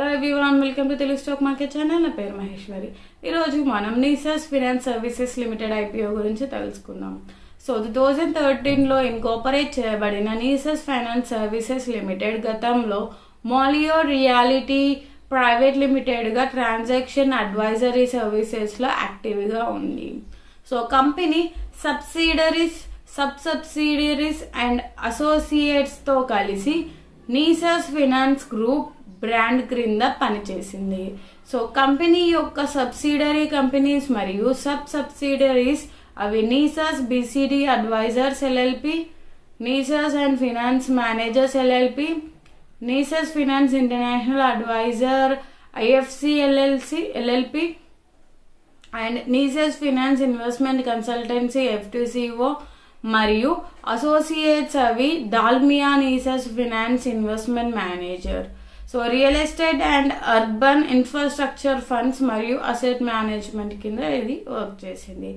Hello everyone, welcome to Telugu stock market channel. నా పేరు మహేశ్వరి. ఈరోజు మనం నీసస్ ఫైనాన్స్ సర్వీసెస్ లిమిటెడ్ ఐపీఓ గురించి తెలుసుకుందాం. సో 2013లో ఇన్కార్పొరేట్ చేయబడిన నీసస్ ఫైనాన్స్ సర్వీసెస్ లిమిటెడ్ గతంలో మాలియో రియాలిటీ ప్రైవేట్ లిమిటెడ్గా ట్రాన్సాక్షన్ అడ్వైజరీ సర్వీసెస్లో యాక్టివ్గా ఉంది. సో కంపెనీ సబ్సిడరీస్ అండ్ అసోసియేట్స్తో కలిసి నీసస్ ఫైనాన్స్ గ్రూప్ బ్రాండ్ క్రింద పనిచేసింది. సో కంపెనీ యొక్క సబ్సిడరీ కంపెనీస్ మరియు సబ్సిడరీస్ అవి Nisus BCD advisors LLP, Nisus and finance managers LLP, Nisus finance international advisor IFC LLP and Nisus finance investment consultancy FTCO మరియు associates అవి Dalmia Nisus finance investment manager. So real estate and urban infrastructure funds మరియు asset management కింద ఇది work చేసింది.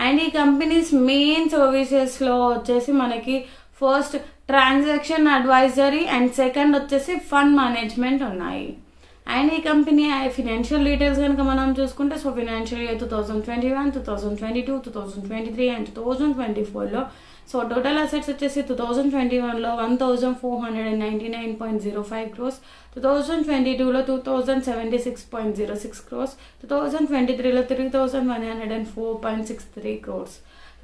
And ఈ companies main సర్వీసెస్లో వచ్చేసి మనకి first transaction advisory and second వచ్చేసి ఫండ్ మేనేజ్మెంట్ ఉన్నాయి. అండ్ ఈ కంపెనీ ఫినాన్షియల్ డీటెయిల్స్ కనుక మనం చూసుకుంటే సో ఫినాన్షియల్ ఇయర్ 2021, 2022, 2023 అండ్ 2024లో సో టోటల్ అసెట్స్ వచ్చేసి 2021లో 1499.05 crores, 2022లో 2076.06 crores, 2023లో 3104.63 crores,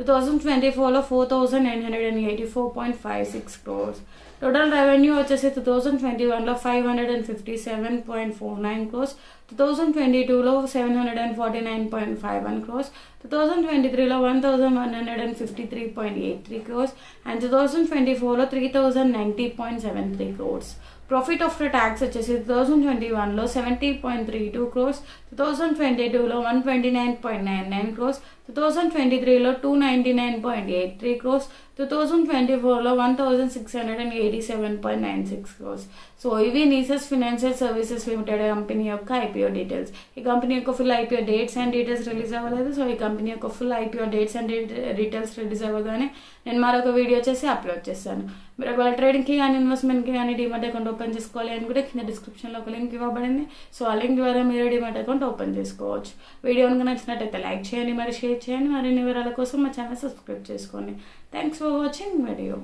2024లో 4984.56 crores. టోటల్ రెవెన్యూ వచ్చేసి 2021లో 557.49 crores, 2022లో 749.51 crores, 2023లో 1153.83 crores and 2024లో 3090.73 crores. ప్రాఫిట్ ఆఫ్టర్ ట్యాక్స్ వచ్చేసి 2021లో 70.32 crores, 2022లో 129.99 crores, 2023లో 299.83 crores, 2024లో 1687.96 crores. సో ఇవి నీసస్ ఫైనాన్షియల్ సర్వీసెస్ లిమిటెడ్ కంపెనీ యొక్క ఐపీఓ డీటెయిల్స్. ఈ కంపెనీ యొక్క full IPO dates and details release అవ్వలేదు. సో ఈ కంపెనీ యొక్క full IPO dates and details release అవ్వగానే నేను మరొక వీడియో చేసి అప్లోడ్ చేస్తాను. మీరు ఒకవేళ ట్రేడింగ్కి కానీ ఇన్వెస్ట్మెంట్కి కానీ డిమాట్ అకౌంట్ ఓపెన్ చేసుకోవాలి అనుకుంటే కింద డిస్క్రిప్షన్లో ఒక లింక్ ఇవ్వబడింది. సో ఆ లింక్ ద్వారా మీరు డిమాట్ అకౌంట్ ఓపెన్ చేసుకోవచ్చు. వీడియో కనుక నచ్చినట్టయితే లైక్ చేయండి, మరి షేర్ చేయండి, మరిన్ని వివరాల కోసం మా ఛానల్ సబ్స్క్రైబ్ చేసుకోండి. Thanks for watching video.